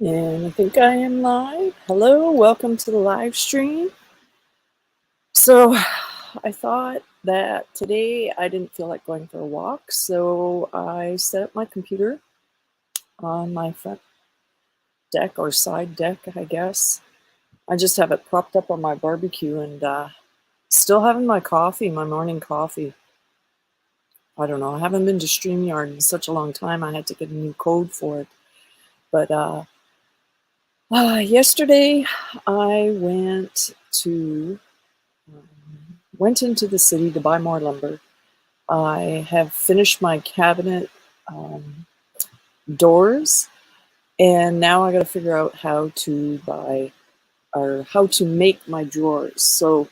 And I think I am live. Hello, welcome to the live stream. So I thought that today I didn't feel like going for a walk, so I set up my computer on my front deck or side deck, I guess. I just have it propped up on my barbecue and still having my coffee, my morning coffee. I don't know, I haven't been to StreamYard in such a long time. I had to get a new code for it. But yesterday I went into the city to buy more lumber. I have finished my cabinet doors, and now I got to figure out how to make my drawers. So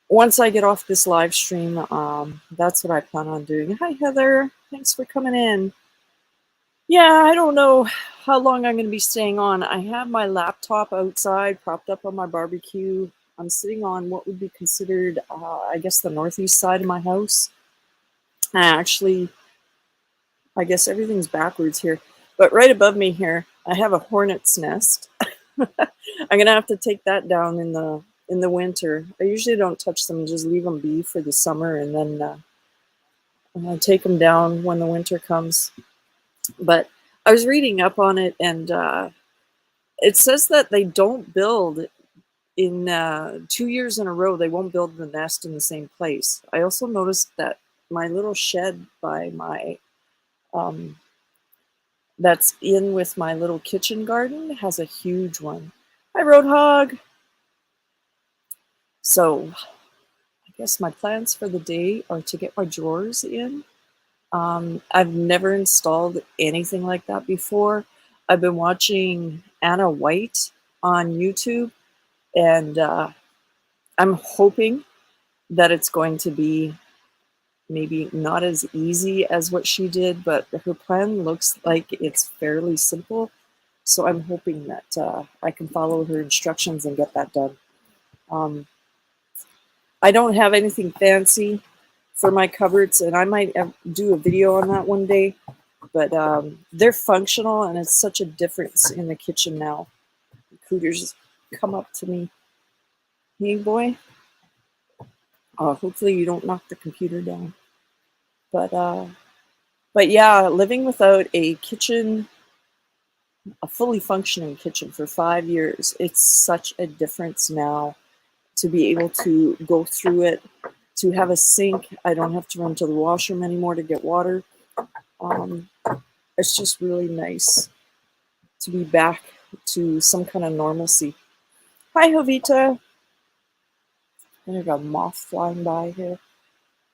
once I get off this live stream, that's what I plan on doing. Hi, Heather. Thanks for coming in. Yeah, I don't know how long I'm going to be staying on. I have my laptop outside propped up on my barbecue. I'm sitting on what would be considered, I guess, the northeast side of my house. Actually, I guess everything's backwards here. But right above me here, I have a hornet's nest. I'm gonna have to take that down in the winter. I usually don't touch them; just leave them be for the summer, and then I'll take them down when the winter comes. But I was reading up on it, and it says that they don't build in 2 years in a row. They won't build the nest in the same place. I also noticed that my little shed by my that's in with my little kitchen garden has a huge one. Hi, Roadhog. So I guess my plans for the day are to get my drawers in. I've never installed anything like that before. I've been watching Anna White on YouTube, and I'm hoping that it's going to be maybe not as easy as what she did, but her plan looks like it's fairly simple. So I'm hoping that I can follow her instructions and get that done. I don't have anything fancy for my cupboards, and I might do a video on that one day, but they're functional, and it's such a difference in the kitchen now. Cooters come up to me. Hey, boy. Hopefully you don't knock the computer down. But yeah, living without a kitchen, a fully functioning kitchen for 5 years, it's such a difference now to be able to go through it, to have a sink. I don't have to run to the washroom anymore to get water. It's just really nice to be back to some kind of normalcy. Hi, Jovita. There's a moth flying by here.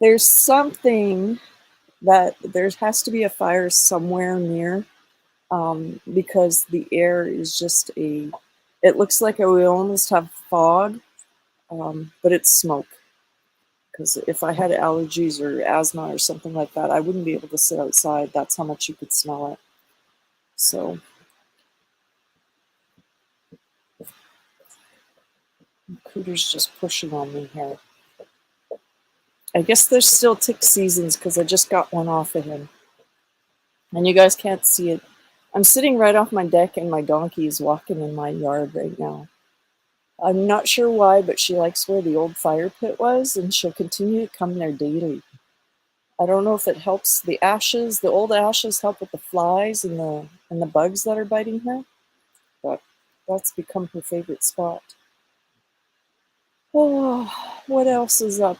There's something that there has to be a fire somewhere near, because the air is just it looks like we almost have fog, but it's smoke. Because if I had allergies or asthma or something like that, I wouldn't be able to sit outside. That's how much you could smell it. So Cooter's just pushing on me here. I guess there's still tick seasons because I just got one off of him. And you guys can't see it. I'm sitting right off my deck and my donkey is walking in my yard right now. I'm not sure why, but she likes where the old fire pit was, and she'll continue to come there daily. I don't know if it helps the ashes. The old ashes help with the flies and the bugs that are biting her, but that's become her favorite spot. Oh, what else is up?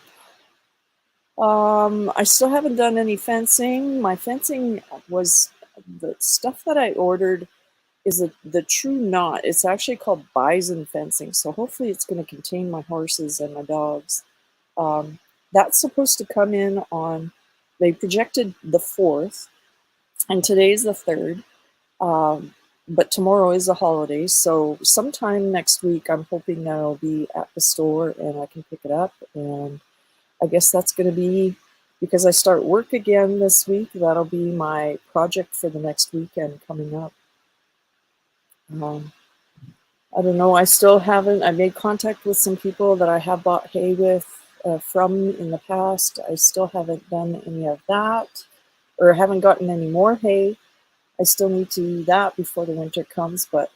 I still haven't done any fencing. My fencing was the stuff that I ordered is the True Knot. It's actually called bison fencing, so hopefully it's going to contain my horses and my dogs. That's supposed to come in on, they projected the 4th, and today's the 3rd, but tomorrow is a holiday, so sometime next week I'm hoping that I'll be at the store and I can pick it up, and I guess that's going to be, because I start work again this week, that'll be my project for the next weekend coming up. I don't know, I still haven't, I made contact with some people that I have bought hay with from in the past. I still haven't done any of that, or haven't gotten any more hay. I still need to do that before the winter comes, but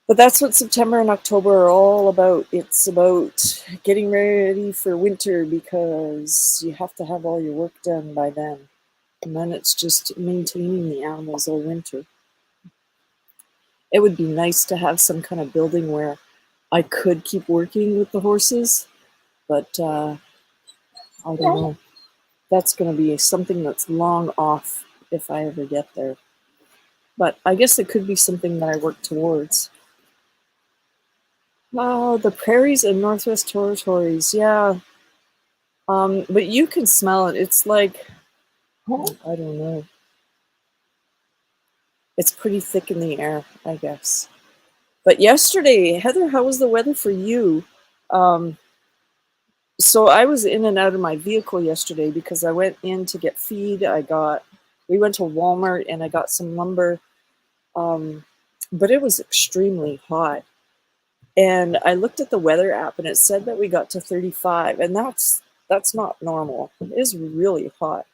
that's what September and October are all about. It's about getting ready for winter because you have to have all your work done by then. And then it's just maintaining the animals all winter. It would be nice to have some kind of building where I could keep working with the horses, but I don't know. That's going to be something that's long off if I ever get there. But I guess it could be something that I work towards. Oh, the prairies and Northwest Territories, yeah. But you can smell it. It's like, I don't know. It's pretty thick in the air, I guess. But yesterday, Heather, how was the weather for you? Um, so I was in and out of my vehicle yesterday because I went in to get feed. We went to Walmart and I got some lumber. But it was extremely hot. And I looked at the weather app and it said that we got to 35, and that's not normal. It is really hot.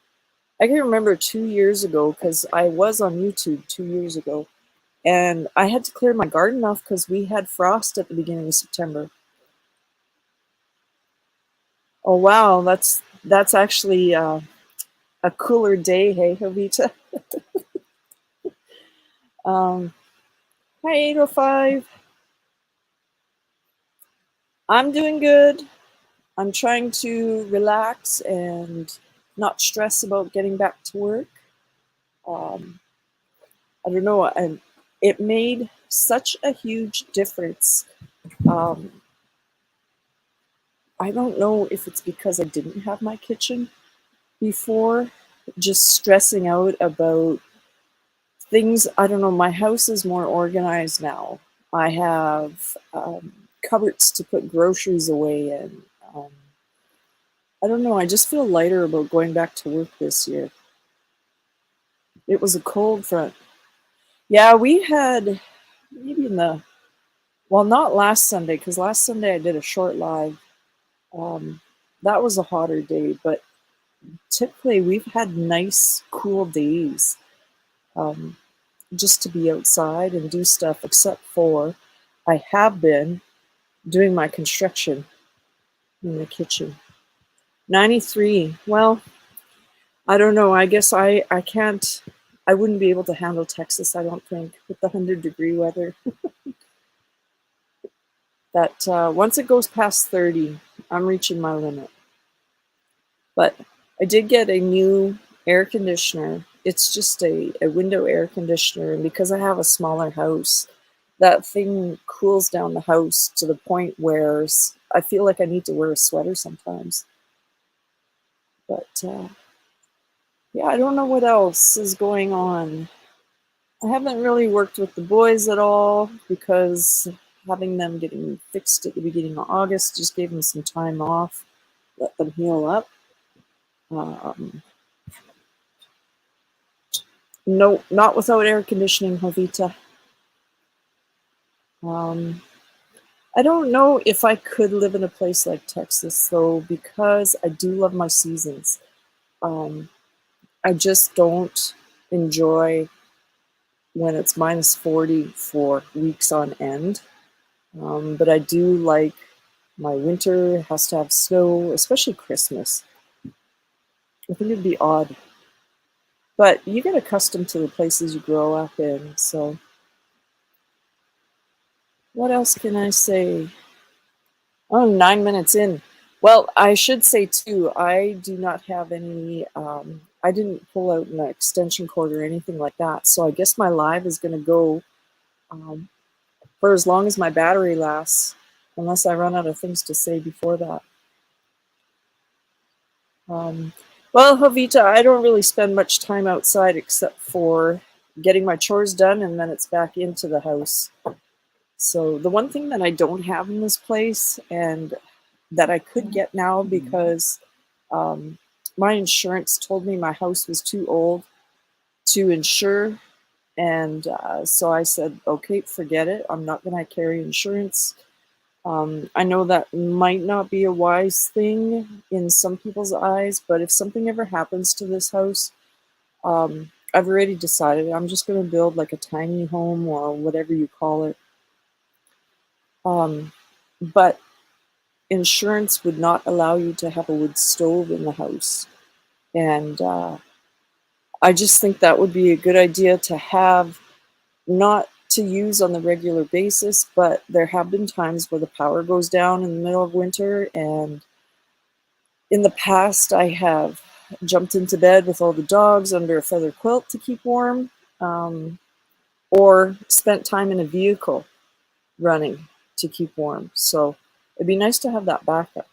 I can remember 2 years ago, because I was on YouTube 2 years ago, and I had to clear my garden off because we had frost at the beginning of September. Oh wow, that's actually a cooler day, hey Jovita. Um, Hi 805. I'm doing good. I'm trying to relax and not stress about getting back to work. Um, I don't know, and it made such a huge difference. Um, I don't know if it's because I didn't have my kitchen before, just stressing out about things. I don't know, my house is more organized now. I have cupboards to put groceries away in. Um, I don't know, I just feel lighter about going back to work this year. It was a cold front. Yeah, we had maybe well, not last Sunday, because last Sunday I did a short live. Um, that was a hotter day, but typically we've had nice, cool days, um, just to be outside and do stuff, except for I have been doing my construction in the kitchen. 93. Well, I don't know. I guess I can't, I wouldn't be able to handle Texas, I don't think, with the 100-degree weather. That once it goes past 30, I'm reaching my limit. But I did get a new air conditioner. It's just a window air conditioner, and because I have a smaller house, that thing cools down the house to the point where I feel like I need to wear a sweater sometimes. But yeah, I don't know what else is going on. I haven't really worked with the boys at all because having them getting fixed at the beginning of August just gave them some time off, let them heal up. Um, no, not without air conditioning, Jovita. Um, I don't know if I could live in a place like Texas, though, because I do love my seasons. Um, I just don't enjoy when it's minus 40 for weeks on end. But I do like my winter. It has to have snow, especially Christmas. I think it'd be odd. But you get accustomed to the places you grow up in. So, what else can I say? Oh, 9 minutes in. Well, I should say too, I do not have any, I didn't pull out an extension cord or anything like that. So I guess my live is going to go um, for as long as my battery lasts, unless I run out of things to say before that. Um, well, Jovita, I don't really spend much time outside except for getting my chores done, and then it's back into the house. So the one thing that I don't have in this place, and that I could get now because um, my insurance told me my house was too old to insure. And so I said, okay, forget it. I'm not going to carry insurance. I know that might not be a wise thing in some people's eyes, but if something ever happens to this house, I've already decided I'm just going to build like a tiny home or whatever you call it. But insurance would not allow you to have a wood stove in the house. And I just think that would be a good idea to have, not to use on the regular basis, but there have been times where the power goes down in the middle of winter. And in the past, I have jumped into bed with all the dogs under a feather quilt to keep warm, or spent time in a vehicle running to keep warm. So it'd be nice to have that backup.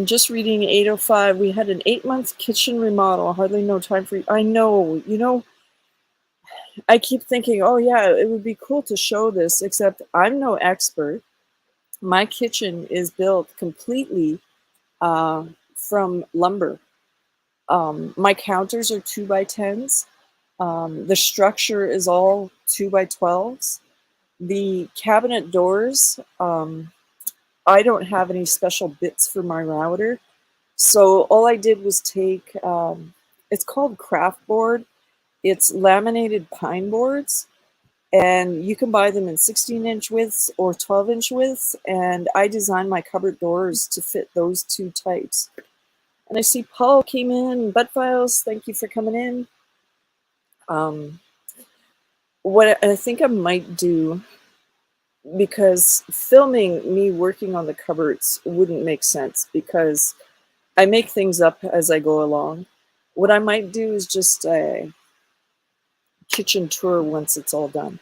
Just reading 805, we had an 8-month kitchen remodel, hardly no time for you. I know, I keep thinking, oh yeah, it would be cool to show this, except I'm no expert. My kitchen is built completely from lumber. My counters are 2x10s. The structure is all 2x12s. The cabinet doors, I don't have any special bits for my router. So all I did was take, it's called craft board. It's laminated pine boards, and you can buy them in 16-inch widths or 12-inch widths. And I designed my cupboard doors to fit those two types. And I see Paul came in, Butt Files, thank you for coming in. What I think I might do, because filming me working on the cupboards wouldn't make sense because I make things up as I go along. What I might do is just a kitchen tour once it's all done.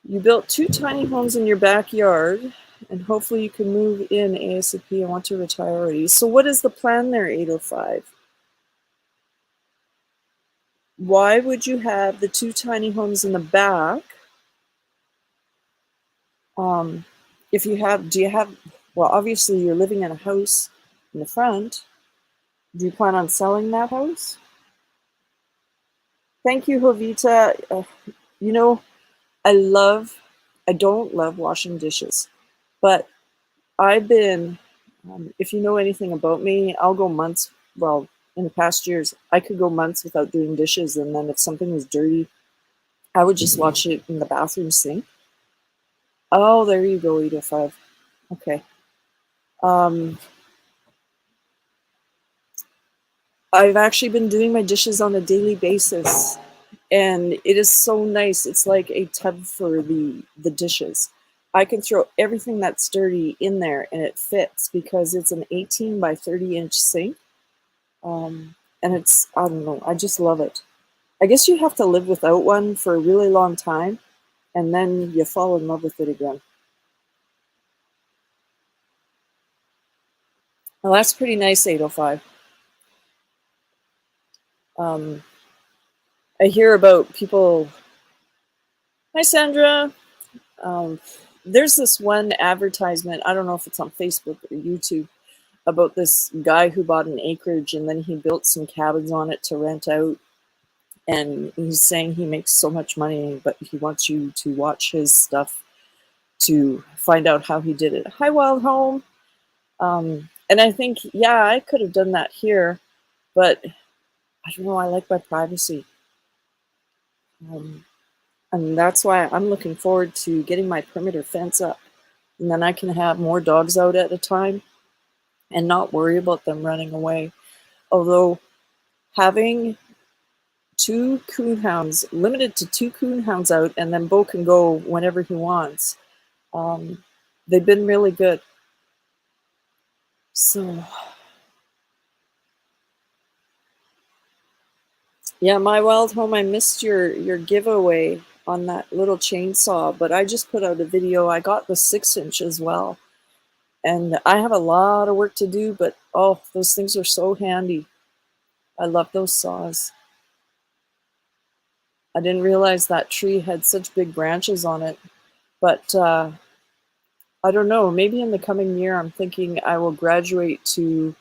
You built 2 tiny homes in your backyard, and hopefully you can move in ASAP. I want to retire already. So what is the plan there, 805? Why would you have the 2 tiny homes in the back? If you have, do you have, well, obviously you're living in a house in the front. Do you plan on selling that house? Thank you, Jovita. You know, I don't love washing dishes, but I've been, if you know anything about me, I'll go months, well, in the past years, I could go months without doing dishes, and then if something was dirty, I would just wash it in the bathroom sink. Oh, there you go, 805. Okay. I've actually been doing my dishes on a daily basis, and it is so nice. It's like a tub for the dishes. I can throw everything that's dirty in there and it fits because it's an 18 by 30-inch sink. And it's, I don't know, I just love it. I guess you have to live without one for a really long time, and then you fall in love with it again. Well, that's pretty nice, 805. I hear about people. Hi, Sandra. There's this one advertisement, I don't know if it's on Facebook or YouTube, about this guy who bought an acreage and then he built some cabins on it to rent out. And he's saying he makes so much money, but he wants you to watch his stuff to find out how he did it. Hi, Wild Home. And I think, yeah, I could have done that here, but I don't know, I like my privacy. And that's why I'm looking forward to getting my perimeter fence up. And then I can have more dogs out at a time and not worry about them running away. Although having 2 coonhounds, limited to 2 coonhounds out, and then Bo can go whenever he wants, they've been really good. So, yeah, my Wild Home, I missed your giveaway on that little chainsaw, but I just put out a video. I got the 6-inch as well. And I have a lot of work to do, but oh, those things are so handy. I love those saws. I didn't realize that tree had such big branches on it, but I don't know, maybe in the coming year I'm thinking I will graduate to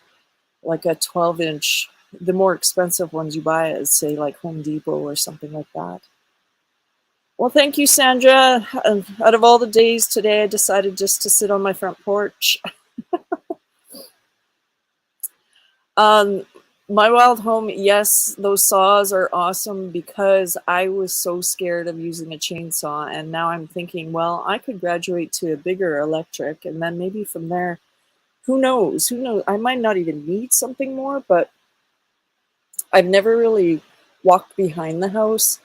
like a 12-inch, the more expensive ones you buy at, say, like Home Depot or something like that. Well, thank you, Sandra. Out of all the days today, I decided just to sit on my front porch. Um, my wild home, yes, those saws are awesome because I was so scared of using a chainsaw, and now I'm thinking, well, I could graduate to a bigger electric, and then maybe from there, who knows? Who knows? I might not even need something more, but I've never really walked behind the house,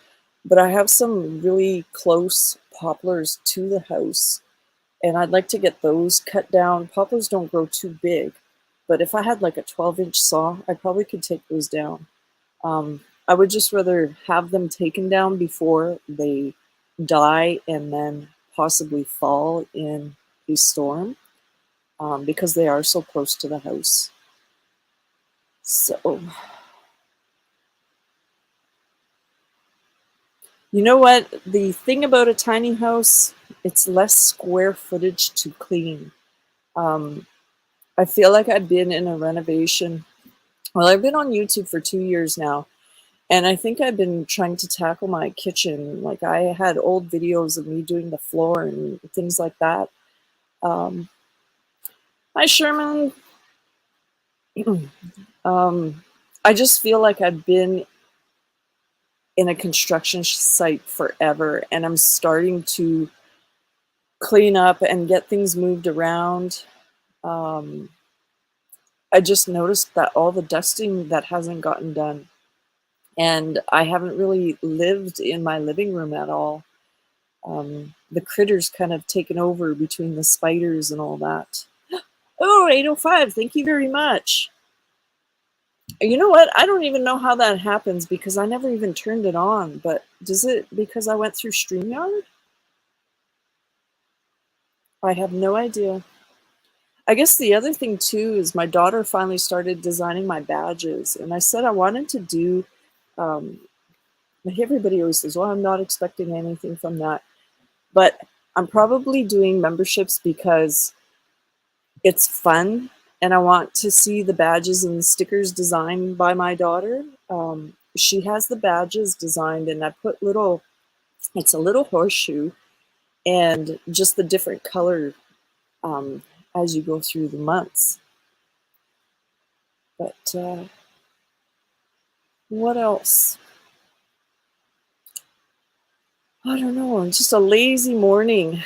but I have some really close poplars to the house, and I'd like to get those cut down. Poplars don't grow too big, but if I had like a 12-inch saw, I probably could take those down. I would just rather have them taken down before they die and then possibly fall in a storm, because they are so close to the house. So, you know what? The thing about a tiny house, it's less square footage to clean. Um, I feel like I've been in a renovation. Well, I've been on YouTube for 2 years now, and I think I've been trying to tackle my kitchen. Like, I had old videos of me doing the floor and things like that. Um, Hi, Sherman. I just feel like I've been in a construction site forever, and I'm starting to clean up and get things moved around. Um, I just noticed that all the dusting that hasn't gotten done, and I haven't really lived in my living room at all. The critters kind of taken over between the spiders and all that. Oh, 805, thank you very much. You know what? I don't even know how that happens because I never even turned it on. But does it because I went through StreamYard? I have no idea. I guess the other thing too is my daughter finally started designing my badges, and I said I wanted to do. Um, like everybody always says, "Well, I'm not expecting anything from that," but I'm probably doing memberships because it's fun, and I want to see the badges and the stickers designed by my daughter. She has the badges designed, and I put little. It's a little horseshoe, and just the different color um, as you go through the months. But what else? I don't know. Just a lazy morning,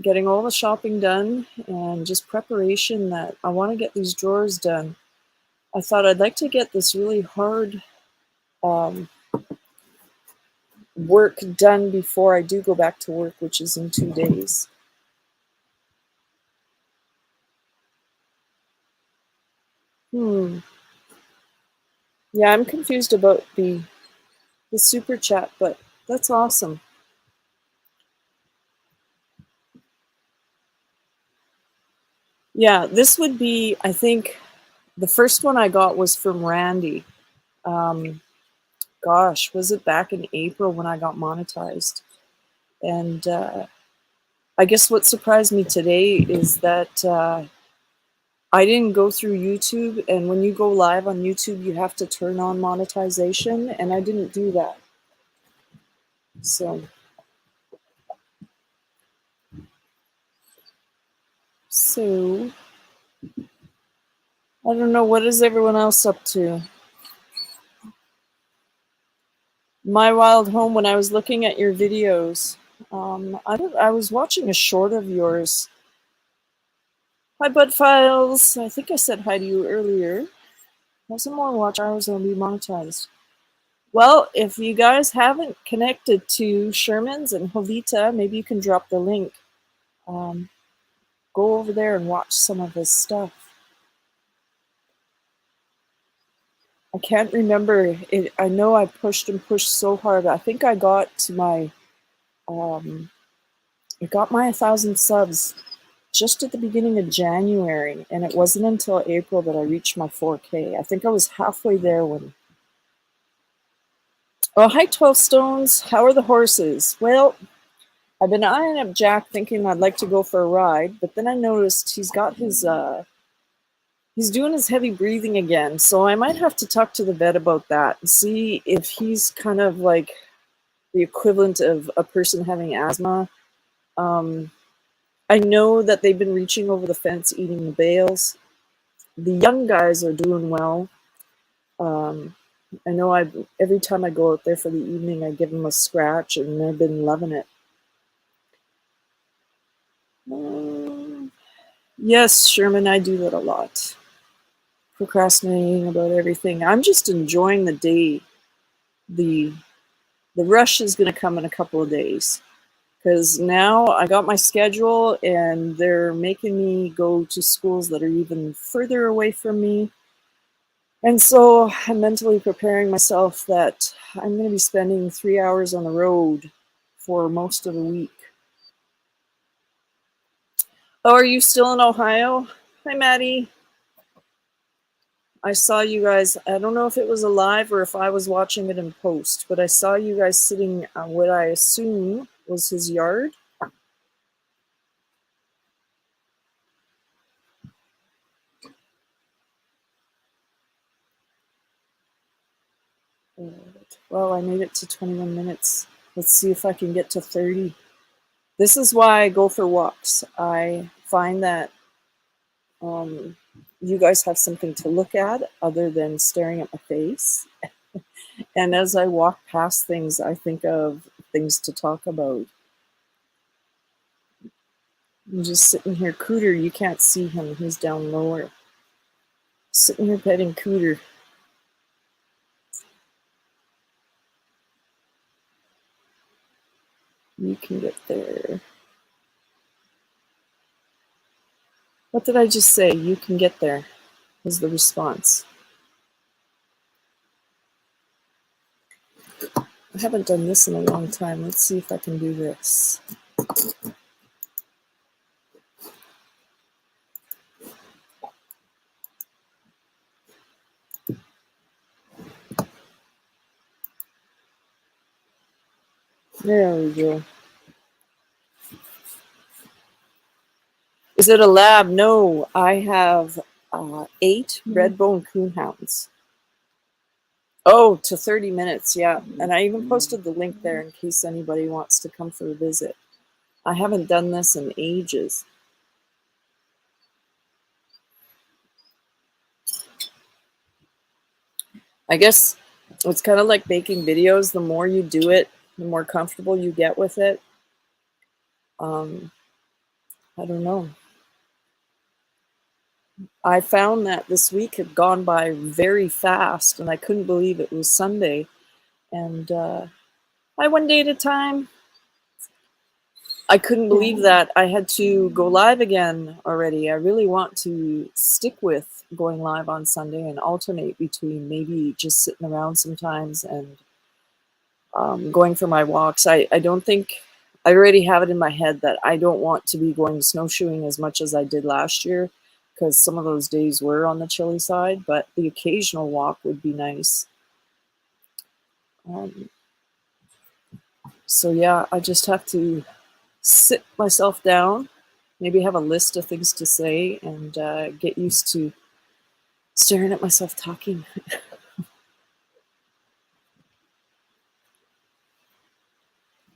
getting all the shopping done and just preparation that I want to get these drawers done. I thought I'd like to get this really hard um, work done before I do go back to work, which is in 2 days. Hmm. Yeah, I'm confused about the super chat, but that's awesome. Yeah, this would be, I think, the first one I got was from Randy. Um, Gosh, was it back in April when I got monetized? And I guess what surprised me today is that I didn't go through YouTube, and when you go live on YouTube, you have to turn on monetization, and I didn't do that. So, so I don't know, what is everyone else up to? My wild home, when I was looking at your videos, I was watching a short of yours. Hi, Bud Files. I think I said hi to you earlier. Have some more watch hours and be monetized. Well, if you guys haven't connected to Sherman's and Jovita, maybe you can drop the link. Go over there and watch some of his stuff. I can't remember it. I know I pushed and pushed so hard. I think I got to my I got my 1,000 subs just at the beginning of January, and it wasn't until April that I reached my 4K. I think I was halfway there when. Oh, hi, 12 Stones. How are the horses? Well, I've been eyeing up Jack, thinking I'd like to go for a ride, but then I noticed he's got his he's doing his heavy breathing again, so I might have to talk to the vet about that and see if he's kind of like the equivalent of a person having asthma. I know that they've been reaching over the fence, eating the bales. The young guys are doing well. I know every time I go out there for the evening, I give them a scratch, and they've been loving it. Yes, Sherman, I do that a lot. Procrastinating about everything. I'm just enjoying the day. The rush is going to come in a couple of days, because now I got my schedule and they're making me go to schools that are even further away from me. And so I'm mentally preparing myself that I'm going to be spending 3 hours on the road for most of the week. Oh, are you still in Ohio? Hi, Maddie. I saw you guys. I don't know if it was a live or if I was watching it in post, but I saw you guys sitting on what I assume was his yard. Well, I made it to 21 minutes. Let's see if I can get to 30. This is why I go for walks. I find that you guys have something to look at other than staring at my face. And as I walk past things, I think of things to talk about. I'm just sitting here. Cooter, you can't see him. He's down lower. Sitting here petting Cooter. You can get there. What did I just say? You can get there, was the response. I haven't done this in a long time. Let's see if I can do this. There we go. Is it a lab? No, I have 8 red-bone coonhounds. Oh, to 30 minutes, yeah. And I even posted the link there in case anybody wants to come for a visit. I haven't done this in ages. I guess it's kind of like making videos. The more you do it, the more comfortable you get with it. I don't know. I found that this week had gone by very fast, and I couldn't believe it was Sunday. And one day at a time. I couldn't believe that I had to go live again already. I really want to stick with going live on Sunday and alternate between maybe just sitting around sometimes and going for my walks. I don't think, I already have it in my head that I don't want to be going snowshoeing as much as I did last year, because some of those days were on the chilly side, but the occasional walk would be nice. So yeah, I just have to sit myself down, maybe have a list of things to say, and get used to staring at myself talking.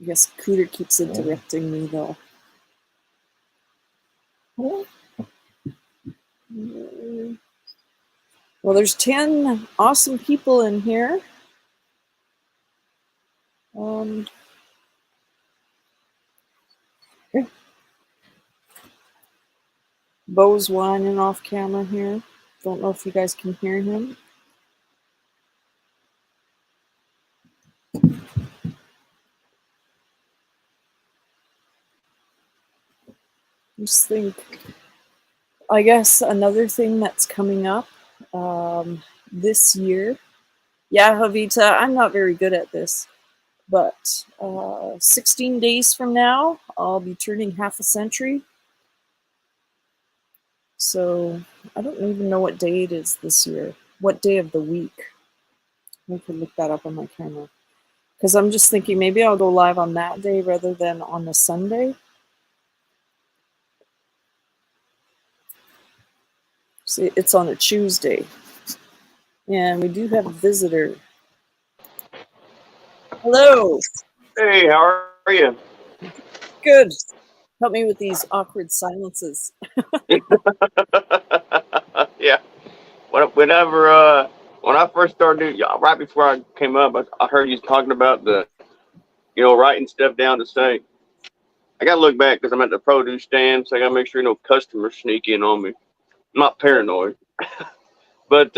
I guess Cooter keeps interrupting me though. Well, there's 10 awesome people in here. Bo's whining off camera here. Don't know if you guys can hear him. Just think, I guess another thing that's coming up this year. Yeah, Javita, I'm not very good at this, but 16 days from now, I'll be turning half a century. So I don't even know what day it is this year. What day of the week? I could look that up on my camera. Because I'm just thinking maybe I'll go live on that day rather than on the Sunday. See, it's on a Tuesday. And we do have a visitor. Hello. Hey, how are you? Good. Help me with these awkward silences. Yeah. Whenever when I first started, right before I came up, I heard you talking about writing stuff down to say. I got to look back because I'm at the produce stand, so I got to make sure no customers sneak in on me. I'm not paranoid, but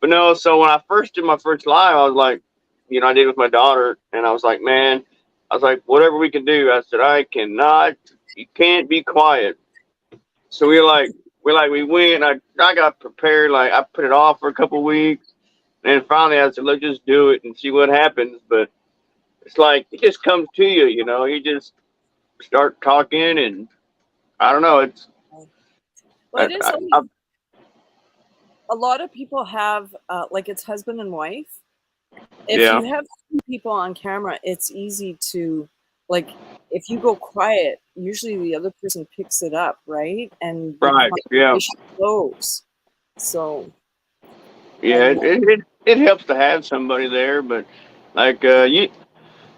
no. So when I first did my first live, I was like, I did it with my daughter, and I was like, man, I was like, whatever we can do. I said, you can't be quiet. So we went. I got prepared. Like I put it off for a couple of weeks, and finally I said, let's just do it and see what happens. But it's like it just comes to you, You just start talking, and I don't know. Well, it is a lot of people have like it's husband and wife. If Yeah. you have two people on camera, it's easy to like if you go quiet, usually the other person picks it up, right? And the Right. Yeah. conversation flows. So Yeah. It helps to have somebody there, but like you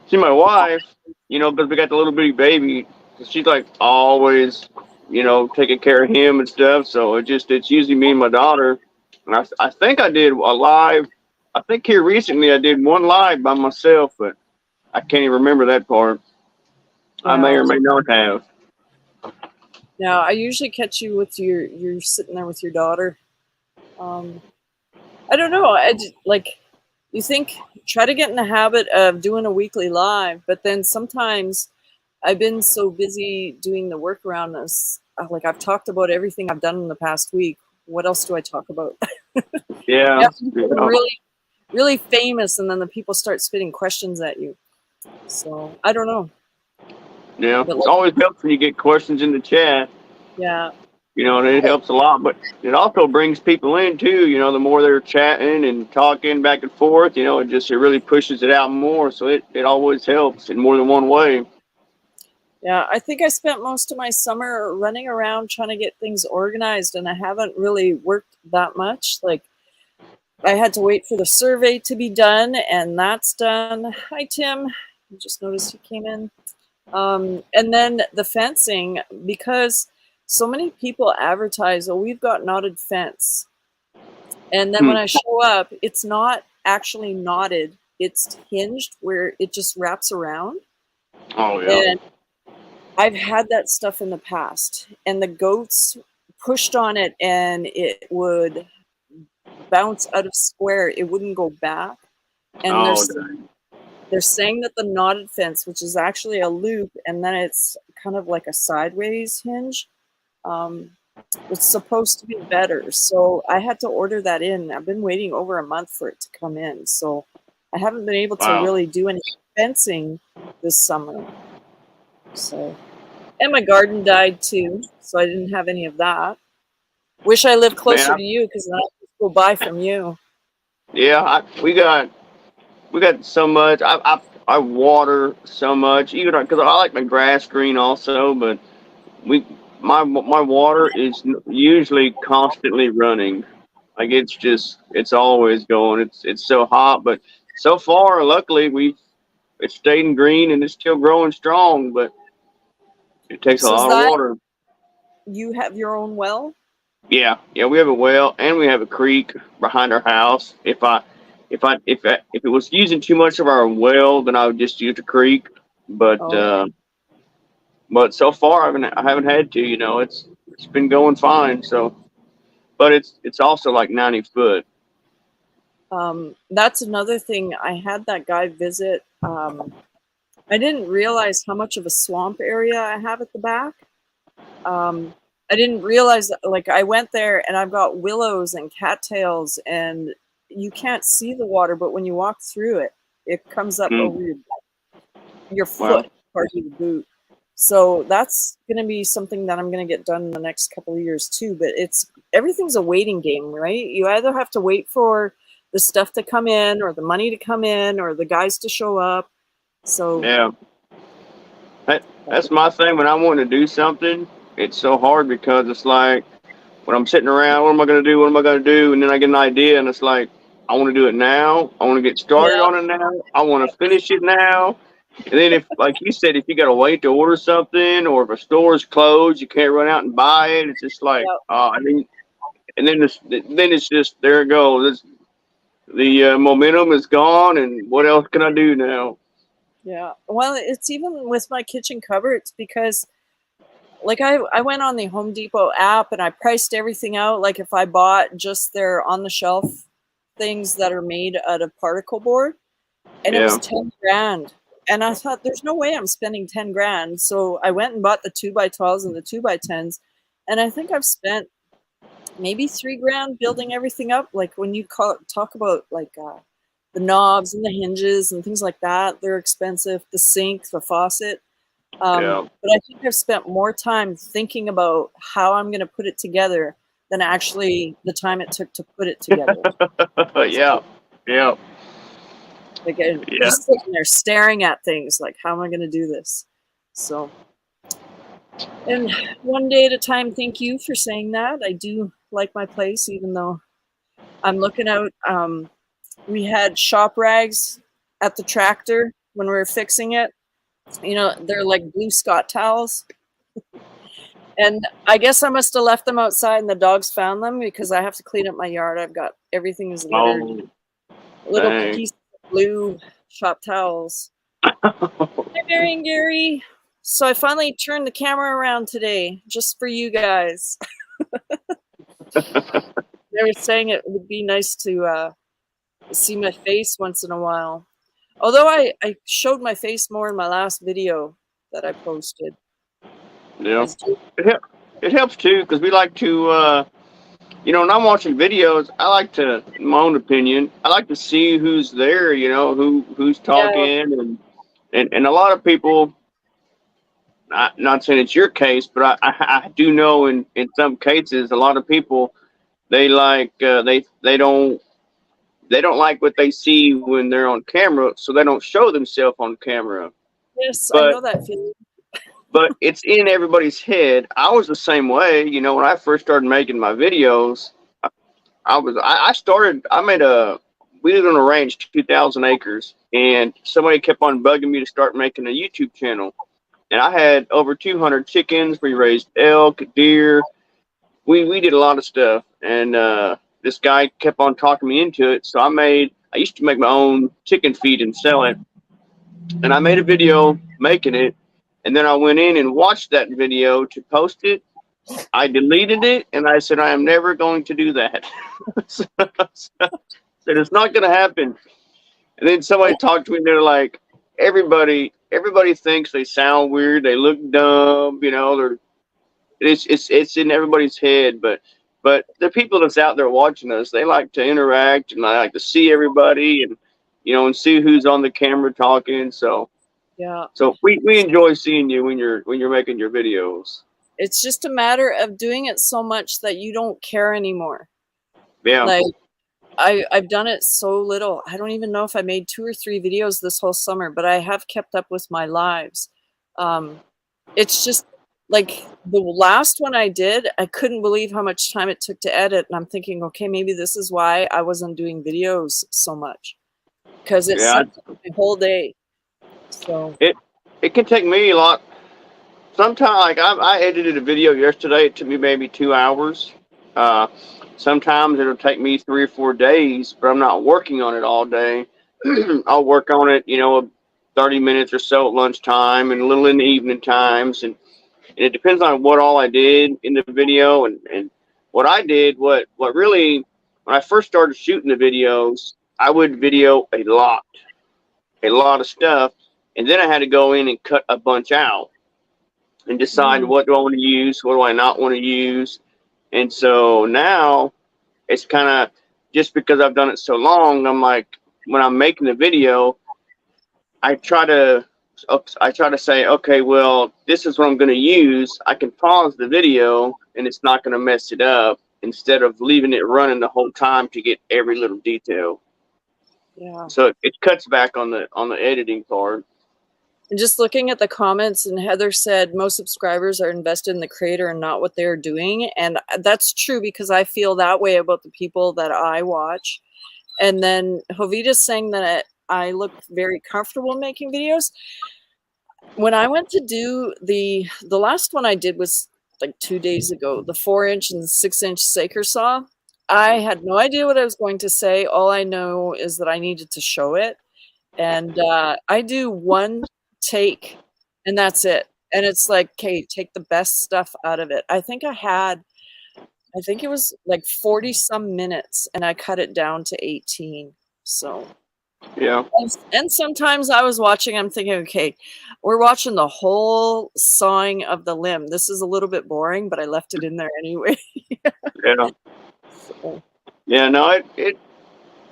see my wife, because we got the little bitty baby, she's like always, taking care of him and stuff. So it's usually me and my daughter. And I think I did a live. I think here recently I did one live by myself, but I can't even remember that part. I may or may not have. Now I usually catch you with you're sitting there with your daughter. I don't know. You think try to get in the habit of doing a weekly live, but then sometimes I've been so busy doing the work around this. Like I've talked about everything I've done in the past week. What else do I talk about? Yeah. Really, really famous, and then the people start spitting questions at you. So I don't know. Yeah, it always helps when you get questions in the chat. Yeah. And it helps a lot, but it also brings people in too. The more they're chatting and talking back and forth, it really pushes it out more. So it always helps in more than one way. Yeah, I think I spent most of my summer running around trying to get things organized, and I haven't really worked that much. Like, I had to wait for the survey to be done, and that's done. Hi, Tim. I just noticed you came in. And then the fencing, because so many people advertise, oh, we've got knotted fence. And then when I show up, it's not actually knotted. It's hinged where it just wraps around. Oh, yeah. And I've had that stuff in the past, and the goats pushed on it and it would bounce out of square. It wouldn't go back. And they're saying that the knotted fence, which is actually a loop, and then it's kind of like a sideways hinge, it's supposed to be better. So I had to order that in. I've been waiting over a month for it to come in. So I haven't been able to really do any fencing this summer. So, and my garden died too, so I didn't have any of that. Wish I lived closer to you because then I could go buy from you. Yeah, we got so much. I water so much, even because I like my grass green also. But my water is usually constantly running. Like it's always going. It's so hot, but so far, luckily it's staying green and it's still growing strong. But it takes a lot of water. You have your own well? Yeah, we have a well and we have a creek behind our house. If it was using too much of our well, then I would just use the creek. But but so far I haven't had to. It's been going fine. So, but it's also like 90 foot. That's another thing. I had that guy visit. I didn't realize how much of a swamp area I have at the back. I didn't realize that, like, I went there and I've got willows and cattails, and you can't see the water, but when you walk through it, it comes up over your foot, part of your boot. So that's going to be something that I'm going to get done in the next couple of years too. But everything's a waiting game, right? You either have to wait for the stuff to come in, or the money to come in, or the guys to show up. So yeah, that's my thing. When I want to do something, it's so hard because it's like when I'm sitting around, what am I going to do? What am I going to do? And then I get an idea, and it's like I want to do it now. I want to get started on it now. I want to finish it now. And then if, like you said, if you got to wait to order something, or if a store is closed, you can't run out and buy it. It's just like, and then it's just there it goes. the momentum is gone, and what else can I do now? Yeah. Well, it's even with my kitchen cupboards because like I went on the Home Depot app and I priced everything out. Like if I bought just their on the shelf things that are made out of particle board, and it was Yeah. 10 grand. And I thought, there's no way I'm spending 10 grand. So I went and bought the 2x12s and the 2x10s. And I think I've spent maybe 3 grand building everything up. Like when you talk about like the knobs and the hinges and things like that, they're expensive. The sink, the faucet. Yeah. But I think I've spent more time thinking about how I'm going to put it together than actually the time it took to put it together. Yeah. Yeah. Like I'm Yeah. just sitting there staring at things like, how am I going to do this? So, and one day at a time, thank you for saying that. I do like my place, even though I'm looking out. We had shop rags at the tractor when we were fixing it. You know, they're like blue Scott towels. And I guess I must have left them outside and the dogs found them because I have to clean up my yard. I've got everything is littered. Oh, Little dang. pieces of blue shop towels. Hi, Mary and Gary. So I finally turned the camera around today just for you guys. They were saying it would be nice to see my face once in a while. Although I showed my face more in my last video that I posted. Yeah. It helps too because we like to, when I'm watching videos, I like to, in my own opinion, I like to see who's there, who's Yeah, talking, and a lot of people. Not saying it's your case, but I do know in some cases, a lot of people they like they don't like what they see when they're on camera, so they don't show themselves on camera. yes, I But know that feeling. it's in everybody's head. I was the same way, when I first started making my videos. I made we lived on a ranch, 2,000 acres, and somebody kept on bugging me to start making a YouTube channel. And I had over 200 chickens. We raised elk, deer. We did a lot of stuff, and this guy kept on talking me into it. So I used to make my own chicken feed and sell it, and I made a video making it, and then I went in and watched that video to post it. I deleted it, and I said I am never going to do that. So, said it's not going to happen. And then somebody talked to me, and they're like, everybody thinks they sound weird, they look dumb, they're it's in everybody's head, but the people that's out there watching us, they like to interact and I like to see everybody and and see who's on the camera talking. So Yeah. we enjoy seeing you when you're making your videos. It's just a matter of doing it so much that you don't care anymore. Yeah. Like I've done it so little. I don't even know if I made 2 or 3 videos this whole summer, but I have kept up with my lives. It's just like the last one I did, I couldn't believe how much time it took to edit. And I'm thinking, okay, maybe this is why I wasn't doing videos so much because it Yeah. sucked up my whole day. So It can take me a lot. Sometimes, like I edited a video yesterday. It took me maybe 2 hours. Uh, Sometimes it'll take me 3 or 4 days, but I'm not working on it all day. I'll work on it, 30 minutes or so at lunchtime and a little in the evening times. And it depends on what all I did in the video and what I did. What really, when I first started shooting the videos, I would video a lot of stuff. And then I had to go in and cut a bunch out and decide what do I want to use, what do I not want to use. And so now it's kind of just because I've done it so long, I'm like, when I'm making the video, I try to say, okay, well, this is what I'm going to use. I can pause the video and it's not going to mess it up instead of leaving it running the whole time to get every little detail. yeah. So it cuts back on the editing part. And just looking at the comments, and Heather said most subscribers are invested in the creator and not what they're doing. And that's true because I feel that way about the people that I watch. And then Jovita's saying that I look very comfortable making videos. When I went to do the last one I did was like 2 days ago, the 4-inch and 6-inch Saker saw. I had no idea what I was going to say. All I know is that I needed to show it. And I do one take and that's it. And it's like, okay, take the best stuff out of it. I think it was like 40 some minutes and I cut it down to 18. So Yeah. and sometimes I was watching, I'm thinking, okay, we're watching the whole sawing of the limb. This is a little bit boring, but I left it in there anyway. Yeah. So, Yeah. No,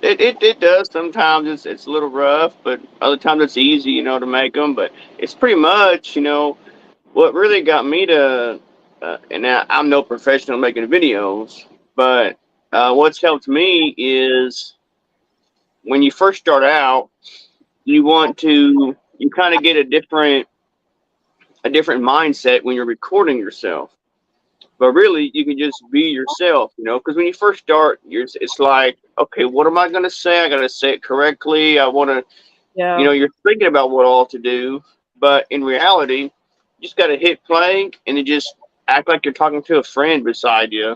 it does sometimes. It's a little rough, but other times it's easy, to make them. But it's pretty much, what really got me to, and now I'm no professional making videos, but what's helped me is when you first start out, you kind of get a different mindset when you're recording yourself. But really, you can just be yourself, because when you first start, it's like, okay, what am I going to say? I got to say it correctly. I want to, yeah. you're thinking about what all to do. But in reality, you just got to hit play and then just act like you're talking to a friend beside you.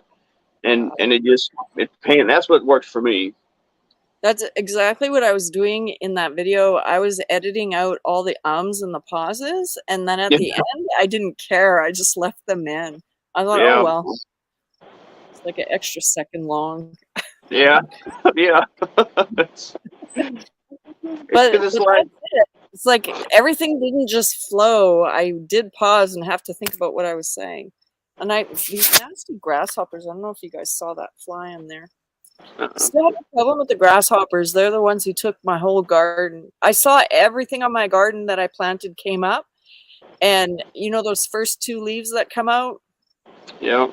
And that's what works for me. That's exactly what I was doing in that video. I was editing out all the ums and the pauses, and then at Yeah. the end, I didn't care. I just left them in. I thought, Yeah. oh well, it's like an extra second long. Yeah. Yeah. But it's like, that's it. It's like everything didn't just flow. I did pause and have to think about what I was saying. And these nasty grasshoppers, I don't know if you guys saw that fly in there. Still have a problem with the grasshoppers. They're the ones who took my whole garden. I saw everything on my garden that I planted came up. And those first 2 leaves that come out? yeah.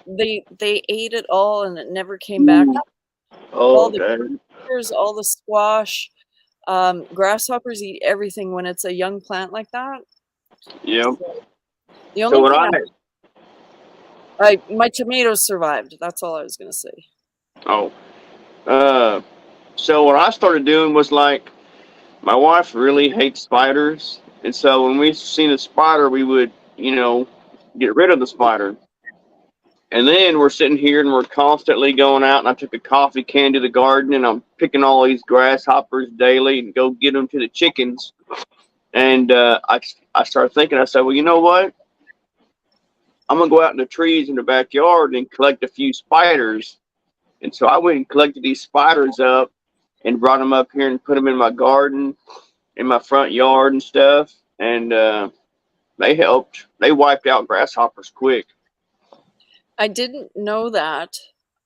They ate it all and it never came back. Oh, All the okay. peppers, all the squash. Grasshoppers eat everything when it's a young plant like that. Yeah. So, the So only what thing my tomatoes survived. That's all I was gonna say. oh, so what I started doing was like, my wife really hates spiders, and so when we seen a spider, we would, get rid of the spider. And then we're sitting here and we're constantly going out, and I took a coffee can to the garden, and I'm picking all these grasshoppers daily and go get them to the chickens. And I started thinking, I said, well, you know what? I'm gonna go out in the trees in the backyard and collect a few spiders. And so I went and collected these spiders up and brought them up here and put them in my garden, in my front yard and stuff. And they helped. They wiped out grasshoppers quick. I didn't know that.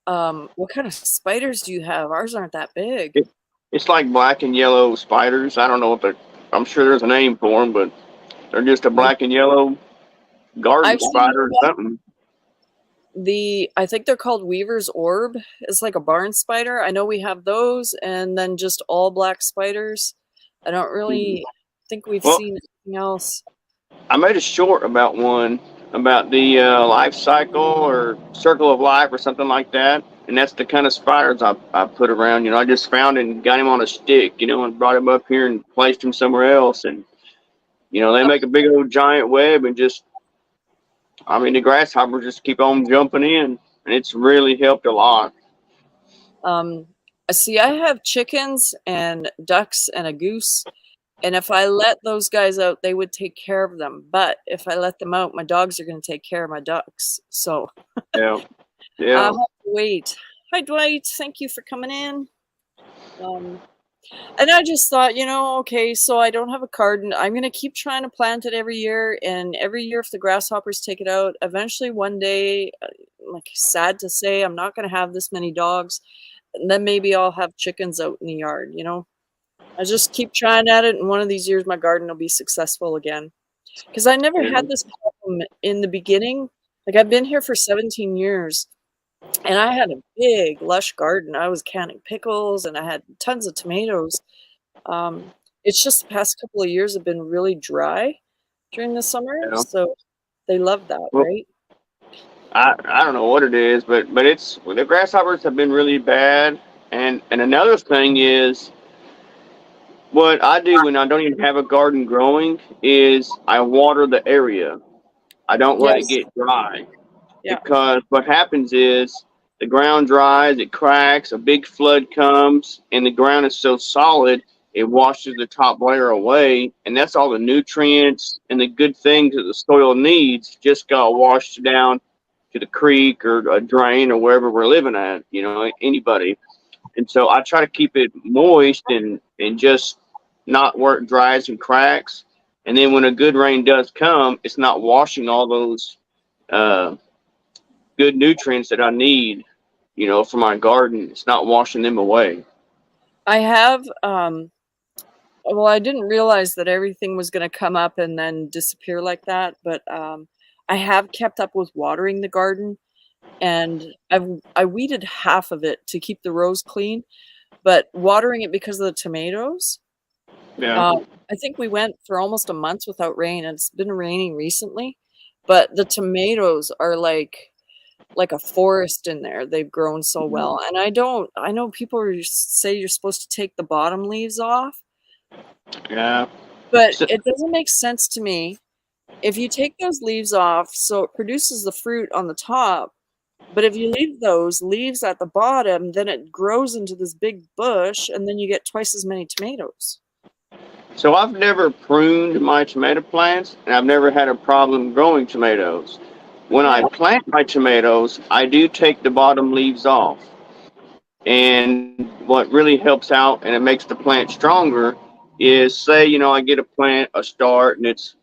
What kind of spiders do you have? Ours aren't that big. It's like black and yellow spiders. I don't know what I'm sure there's a name for them, but they're just a black and yellow garden spider or something. I think they're called Weaver's Orb. It's like a barn spider. I know we have those, and then just all black spiders. I don't really think we've seen anything else. I made a short about one, about the life cycle or circle of life or something like that. And that's the kind of spiders I put around. I just found and got him on a stick, and brought him up here and placed him somewhere else. And, they make a big old giant web and the grasshoppers just keep on jumping in. And it's really helped a lot. See, I have chickens and ducks and a goose. And if I let those guys out, they would take care of them. But if I let them out, my dogs are going to take care of my ducks. So yeah. I'll have to wait. Hi, Dwight. Thank you for coming in. And I just thought, okay, so I don't have a garden. I'm going to keep trying to plant it every year. And every year, if the grasshoppers take it out, eventually one day, like sad to say, I'm not going to have this many dogs. And then maybe I'll have chickens out in the yard, I just keep trying at it, and one of these years my garden will be successful again. Because I never had this problem in the beginning. Like, I've been here for 17 years, and I had a big, lush garden. I was canning pickles, and I had tons of tomatoes. It's just the past couple of years have been really dry during the summer, so they love that, right? I don't know what it is, but the grasshoppers have been really bad. And another thing is, what I do when I don't even have a garden growing is I water the area. I don't let it get dry. Yeah. Because what happens is the ground dries, it cracks, a big flood comes, and the ground is so solid it washes the top layer away, and that's all the nutrients and the good things that the soil needs just got washed down to the creek or a drain or wherever we're living at, you know, anybody. And so I try to keep it moist and just not where it dries and cracks. And then when a good rain does come, it's not washing all those uh, good nutrients that I need, you know, for my garden. It's not washing them away. I have, well, I didn't realize that everything was going to come up and then disappear like that, but I have kept up with watering the garden, and I weeded half of it to keep the rows clean, but watering it because of the tomatoes. Yeah. I think we went for almost a month without rain, and it's been raining recently, but the tomatoes are like a forest in there. They've grown so well. And I know people say you're supposed to take the bottom leaves off, Yeah. but So, it doesn't make sense to me. If you take those leaves off, so it produces the fruit on the top, but if you leave those leaves at the bottom, then it grows into this big bush, and then you get twice as many tomatoes. so I've never pruned my tomato plants, and I've never had a problem growing tomatoes. When I Yeah. plant my tomatoes, I do take the bottom leaves off. And what really helps out and it makes the plant stronger is say, you know, I get a plant, a start, and it's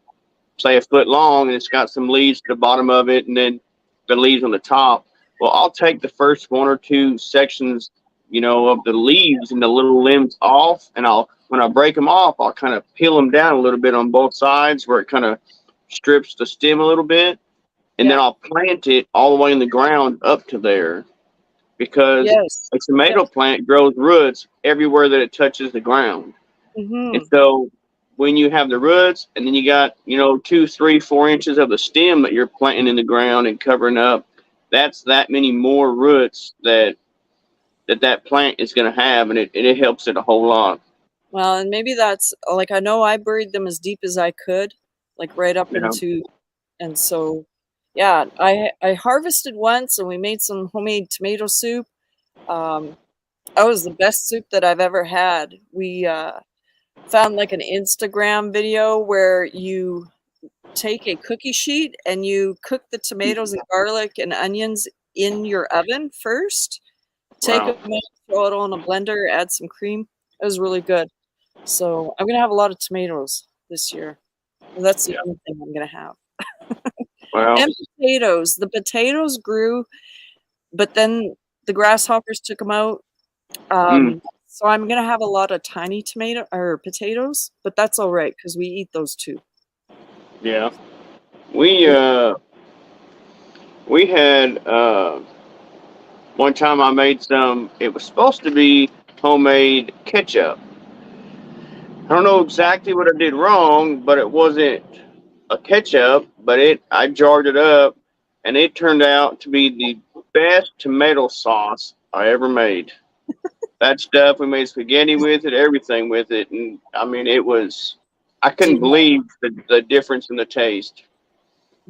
say a foot long and it's got some leaves to the bottom of it and then the leaves on the top. Well, I'll take the first one or two sections, you know, of the leaves and the little limbs off, and when I break them off, I'll kind of peel them down a little bit on both sides where it kind of strips the stem a little bit, and then Yeah. I'll plant it all the way in the ground up to there because Yes. a tomato Yes. plant grows roots everywhere that it touches the ground. And Hmm. so when you have the roots and then you got, you know, 2, 3, 4 inches of the stem that you're planting in the ground and covering up, that's that many more roots that plant is going to have. And it helps it a whole lot. Well, and maybe that's like I know I buried them as deep as I could, like right up You know, into, and so yeah, I harvested once and we made some homemade tomato soup. Um, that was the best soup that I've ever had. We found like an Instagram video where you take a cookie sheet and you cook the tomatoes and garlic and onions in your oven first. Take wow. them out, throw it all in a blender, add some cream. It was really good. So I'm gonna have a lot of tomatoes this year. That's the Yeah. only thing I'm gonna have. Well, And potatoes. The potatoes grew, but then the grasshoppers took them out. mm, So I'm gonna have a lot of tiny tomato or potatoes, but that's all right because we eat those too. yeah. We, uh, we had, one time I made some, it was supposed to be homemade ketchup. I don't know exactly what I did wrong, but it wasn't a ketchup, but I jarred it up and it turned out to be the best tomato sauce I ever made. That stuff we made spaghetti with it, everything with it, and I mean I Do couldn't you, believe the difference in the taste.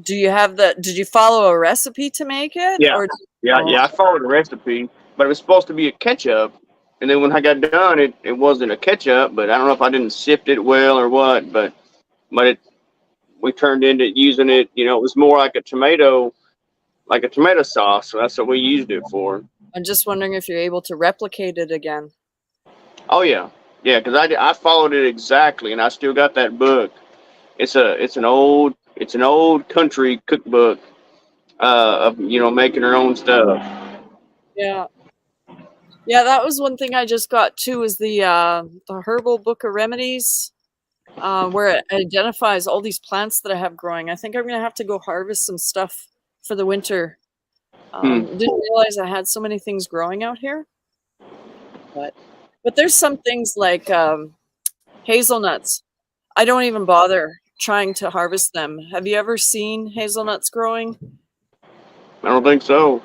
do you have did you follow a recipe to make it Yeah, or yeah, oh, yeah. I followed the recipe, but it was supposed to be a ketchup, and then when I got done, it wasn't a ketchup. But I don't know if I didn't sift it well or what, but we turned into using it. You know, it was more like a tomato sauce. So that's what we used it for. I'm just wondering if you're able to replicate it again. Oh yeah, yeah. Because I followed it exactly, and I still got that book. It's an old country cookbook of you know making her own stuff. Yeah. Yeah, that was one thing I just got too is the herbal book of remedies, where it identifies all these plants that I have growing. I think I'm gonna have to go harvest some stuff for the winter. Hmm. Didn't realize I had so many things growing out here, but there's some things like hazelnuts. I don't even bother trying to harvest them. Have you ever seen hazelnuts growing? I don't think so.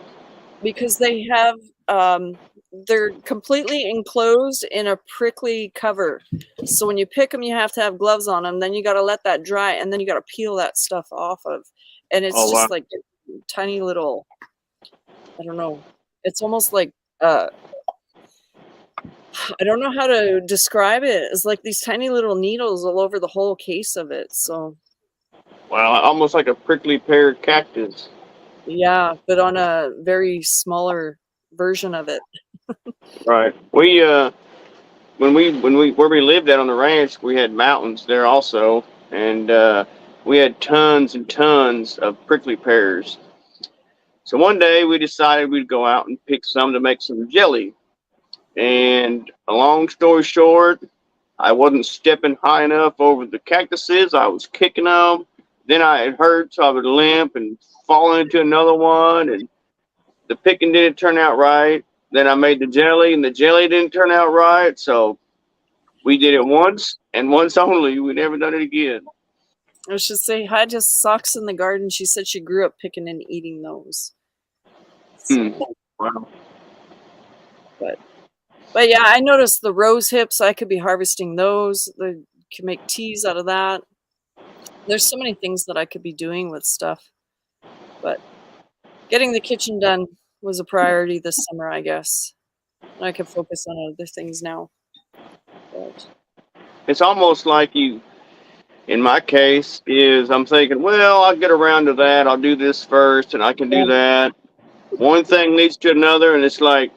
Because they have they're completely enclosed in a prickly cover. So when you pick them, you have to have gloves on them. Then you got to let that dry, and then you got to peel that stuff off of. And it's Oh wow. just like tiny little, I don't know. It's almost like I don't know how to describe it. It's like these tiny little needles all over the whole case of it. So Well, almost like a prickly pear cactus. yeah, but on a very smaller version of it. Right. We when we where we lived at on the ranch, we had mountains there also, and we had tons and tons of prickly pears. So one day we decided we'd go out and pick some to make some jelly. And a long story short, I wasn't stepping high enough over the cactuses. I was kicking them. Then I had hurt, so I would limp and fall into another one. And the picking didn't turn out right. Then I made the jelly, and the jelly didn't turn out right. So we did it once and once only. We never done it again. I should say hi to Socks in the Garden. She said she grew up picking and eating those. So, Wow. but yeah, I noticed the rose hips. I could be harvesting those. They can make teas out of that. There's so many things that I could be doing with stuff. But getting the kitchen done was a priority this summer, I guess. I can focus on other things now. But It's almost like you, in my case, is I'm thinking, well, I'll get around to that. I'll do this first, and I can do that. One thing leads to another, and it's like,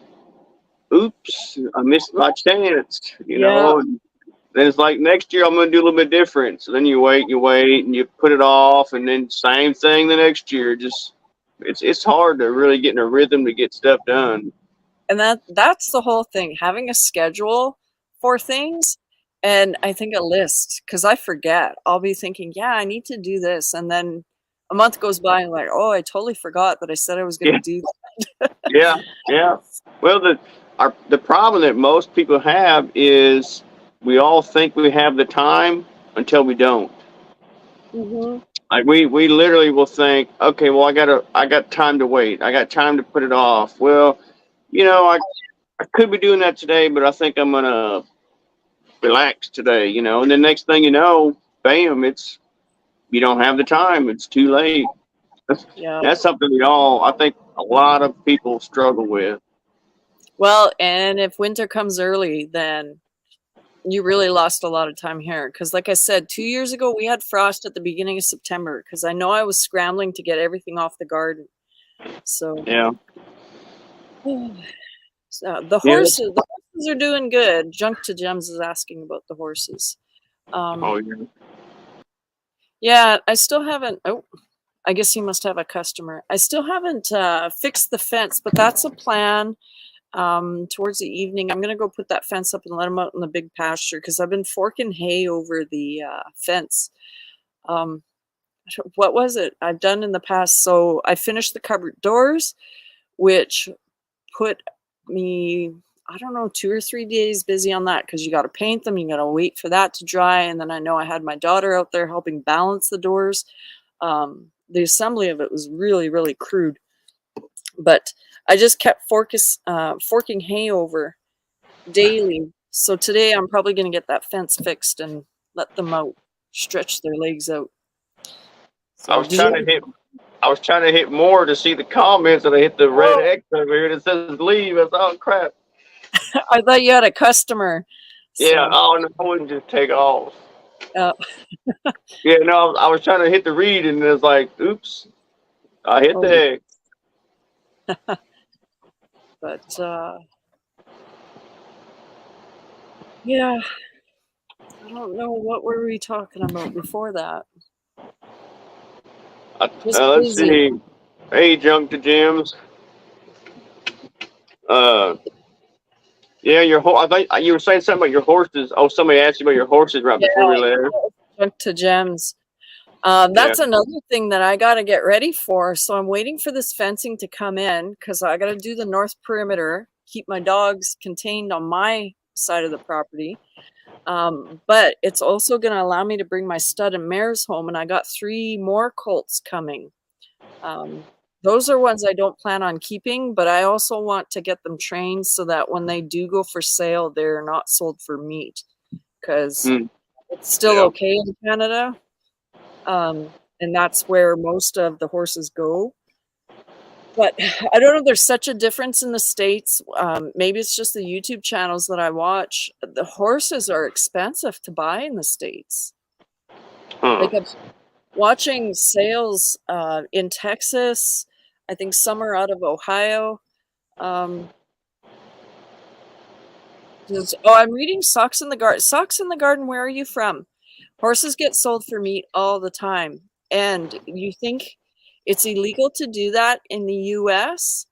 oops, I missed my chance, yeah, And then it's like next year I'm going to do a little bit different. So then you wait, and you put it off, and then same thing the next year. Just it's hard to really get in a rhythm to get stuff done. and that's the whole thing, having a schedule for things, and I think a list, because I forget. I'll be thinking, yeah, I need to do this, and then a month goes by and like, oh, I totally forgot that I said I was going to do that. Yeah, yeah. Well, the problem that most people have is we all think we have the time until we don't. Hmm. Like we literally will think, okay, well I got time to wait. I got time to put it off. Well, I could be doing that today, but I think I'm gonna relax today, And the next thing you know, bam, it's you don't have the time. It's too late. Yeah. That's something I think a lot of people struggle with. Well, and if winter comes early, then you really lost a lot of time here. Because, like I said, 2 years ago, we had frost at the beginning of September because I know I was scrambling to get everything off the garden. So, Yeah. the Yeah. horses are doing good. Junk to Gems is asking about the horses. Oh yeah. Yeah, I still haven't. Oh, I guess you must have a customer. I still haven't fixed the fence, but that's a plan. Towards the evening, I'm gonna go put that fence up and let them out in the big pasture because I've been forking hay over the fence. Um, what was it I've done in the past? So I finished the cupboard doors, which put me, I don't know, 2 or 3 days busy on that because you got to paint them, you got to wait for that to dry, and then I know I had my daughter out there helping balance the doors. The assembly of it was really, really crude, but I just kept forking hay over daily. So today I'm probably going to get that fence fixed and let them out, stretch their legs out. I So was trying to hit. I was trying to hit more to see the comments, and I hit the red X over here that says leave. I thought, oh crap. I thought you had a customer. Yeah. So, Oh no, I wouldn't just take off. uh, Yeah. No, I was trying to hit the read, and it's like, oops, I hit the oh, X. but yeah, I don't know what were we talking about before that. Just Let's busy. see. Hey, Junk to Gems. Uh, yeah, your horse. I think you were saying something about your horses. Oh, somebody asked you about your horses right Yeah, before we left. Junk to Gems. Yeah. That's another thing that I got to get ready for. So I'm waiting for this fencing to come in because I got to do the north perimeter, keep my dogs contained on my side of the property. But it's also going to allow me to bring my stud and mares home, and I got 3 more colts coming. Those are ones I don't plan on keeping, but I also want to get them trained so that when they do go for sale, they're not sold for meat because Mm, it's still yeah. okay in Canada. And that's where most of the horses go. But I don't know. There's such a difference in the States. Maybe it's just the YouTube channels that I watch. The horses are expensive to buy in the States. Huh. Like I'm watching sales in Texas. I think some are out of Ohio. Um, I'm reading Socks in the Garden. Socks in the Garden, where are you from? Horses get sold for meat all the time. And you think it's illegal to do that in the US?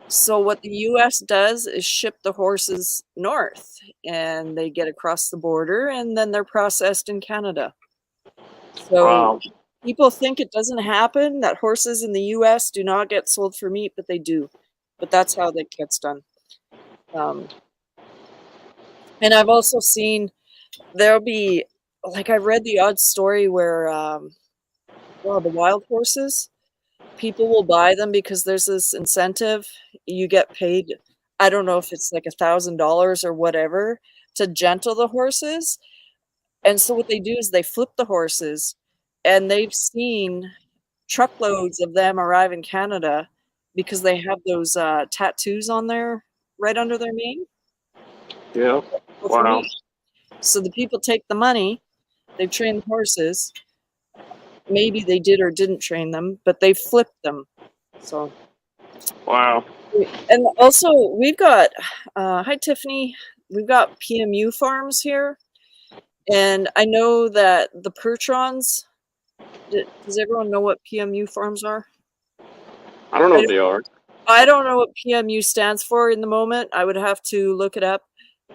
So what the US does is ship the horses north and they get across the border and then they're processed in Canada. So Wow. people think it doesn't happen, that horses in the US do not get sold for meat, but they do. But that's how that gets done. And I've also seen there'll be, like, I read the odd story where, well, the wild horses, people will buy them because there's this incentive. You get paid, I don't know if it's like $1,000 or whatever, to gentle the horses. And so what they do is they flip the horses, and they've seen truckloads of them arrive in Canada because they have those tattoos on there right under their mane. Yeah. For Wow. me. So the people take the money, they've trained the horses. Maybe they did or didn't train them, but they flipped them. So, Wow. and also we've got, hi Tiffany, we've got PMU farms here, and I know that the Pertrons. Does everyone know what PMU farms are? I don't know I what they are. I don't know what PMU stands for in the moment. I would have to look it up,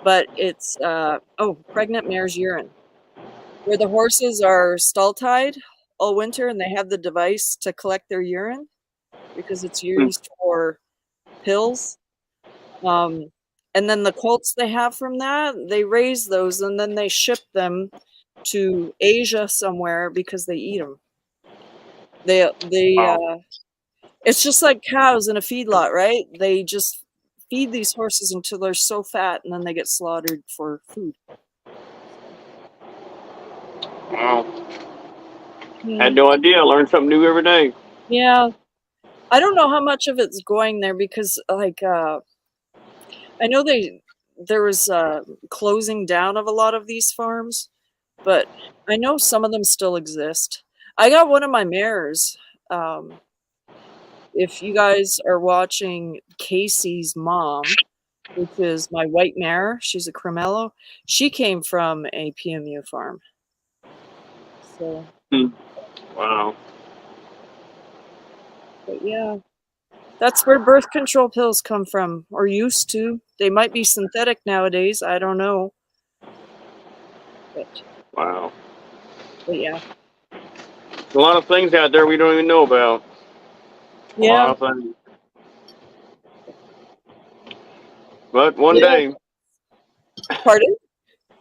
but it's pregnant mare's urine, where the horses are stall tied all winter and they have the device to collect their urine because it's Hmm. used for pills. And then the colts they have from that, they raise those and then they ship them to Asia somewhere because they eat them. Wow. It's just like cows in a feedlot, right? They just feed these horses until they're so fat and then they get slaughtered for food. Wow. Yeah. Had no idea. I learn something new every day. Yeah. I don't know how much of it's going there because, like, I know there was closing down of a lot of these farms, but I know some of them still exist. I got one of my mares. If you guys are watching Casey's mom, which is my white mare, she's a Cremello. She came from a PMU farm. So, Hmm. Wow. but yeah. That's where birth control pills come from, or used to. They might be synthetic nowadays. I don't know. But, Wow. but yeah. A lot of things out there we don't even know about. A Yeah. lot of things. But one Yeah. day, Pardon?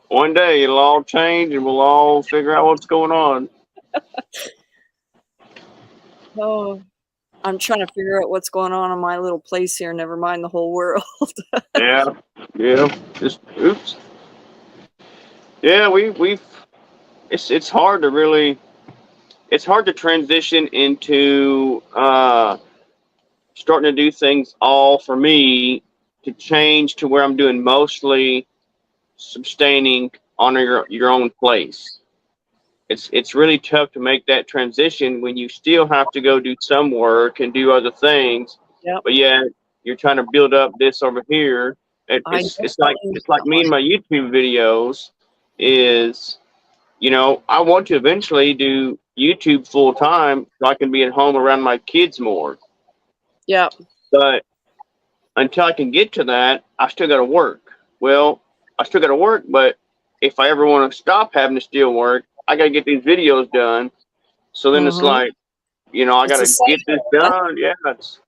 one day it'll all change and we'll all figure out what's going on. Oh, I'm trying to figure out what's going on in my little place here. Never mind the whole world. Yeah. Yeah. Just oops. Yeah, we've it's hard to really it's hard to transition into starting to do things all for me to change to where I'm doing mostly sustaining on your own place. It's really tough to make that transition when you still have to go do some work and do other things, Yep. but yeah, you're trying to build up this over here. I It's like me and my YouTube videos is, I want to eventually do YouTube full time so I can be at home around my kids more. Yeah. But until I can get to that, I still got to work. Well, I still got to work, but if I ever want to stop having to still work, I got to get these videos done. So then it's Mm-hmm. like, I got It's a to get this cycle. done. Yeah,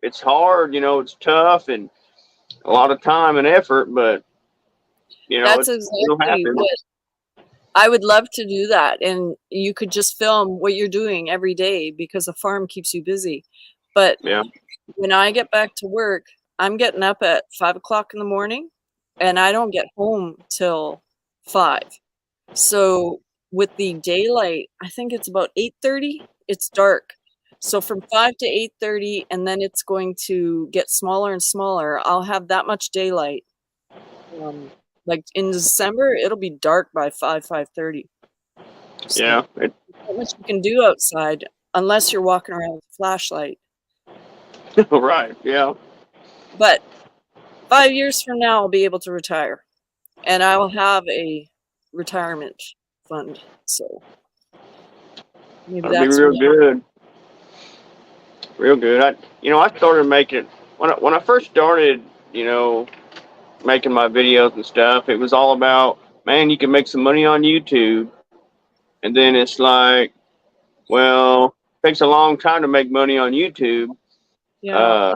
it's hard. It's tough and a lot of time and effort, but That's it'll exactly happen. what I would love to do that. And you could just film what you're doing every day because a farm keeps you busy. But Yeah. when I get back to work, I'm getting up at 5 o'clock in the morning and I don't get home till 5. So with the daylight, I think it's about 8:30, it's dark. So from 5 to 8:30, and then it's going to get smaller and smaller. I'll have that much daylight. Like in December, it'll be dark by 5:30. So Yeah. not much you can do outside unless you're walking around with a flashlight. Right. Yeah. But 5 years from now, I'll be able to retire, and I will have a retirement fund. So maybe That'd be that's real what good. Real good. I started making when I first started, making my videos and stuff. It was all about, man, you can make some money on YouTube, and then it's like, well, it takes a long time to make money on YouTube. yeah.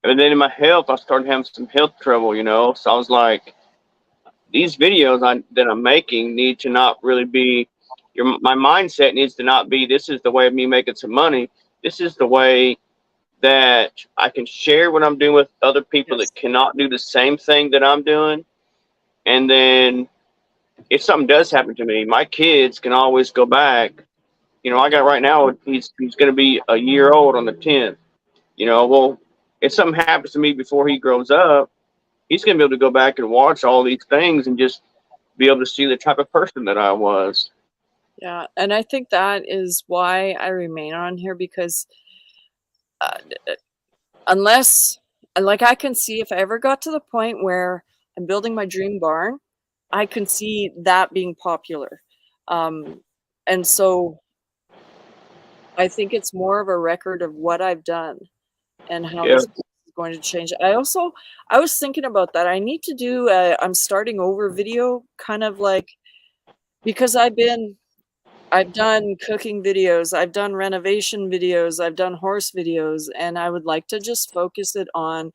And then in my health, I started having some health trouble, So I was like, these videos that I'm making need to not really be my mindset needs to not be, this is the way of me making some money. This is the way that I can share what I'm doing with other people Yes. that cannot do the same thing that I'm doing. And then if something does happen to me, my kids can always go back. I got right now, he's going to be a year old on the 10th. Well, if something happens to me before he grows up, he's going to be able to go back and watch all these things and just be able to see the type of person that I was. Yeah, and I think that is why I remain on here, because unless, like, I can see if I ever got to the point where I'm building my dream barn, I can see that being popular. And so I think it's more of a record of what I've done and how Yeah. this is going to change. I was thinking about that. I need to do a I'm starting over video, kind of like, because I've done cooking videos, I've done renovation videos, I've done horse videos, and I would like to just focus it on,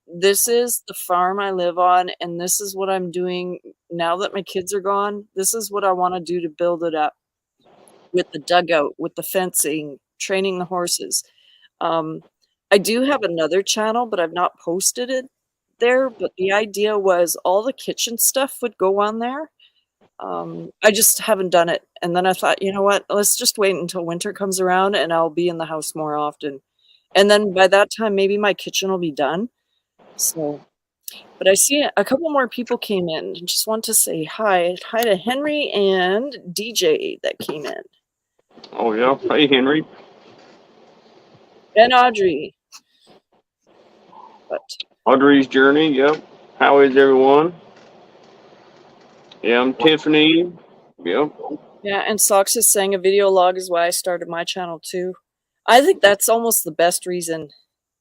this is the farm I live on, and this is what I'm doing now that my kids are gone. This is what I want to do to build it up, with the dugout, with the fencing, training the horses. I do have another channel, but I've not posted it there. But the idea was all the kitchen stuff would go on there. I just haven't done it. And then I thought, you know what? Let's just wait until winter comes around and I'll be in the house more often. And then by that time, maybe my kitchen will be done. So, but I see a couple more people came in. Just want to say hi. Hi to Henry and DJ that came in. Oh, yeah. Hey, Henry. And Audrey. But Audrey's Journey. Yep. How is everyone? Yeah, I'm Tiffany. Yep. yeah, and Socks is saying a video log is why I started my channel too. I think that's almost the best reason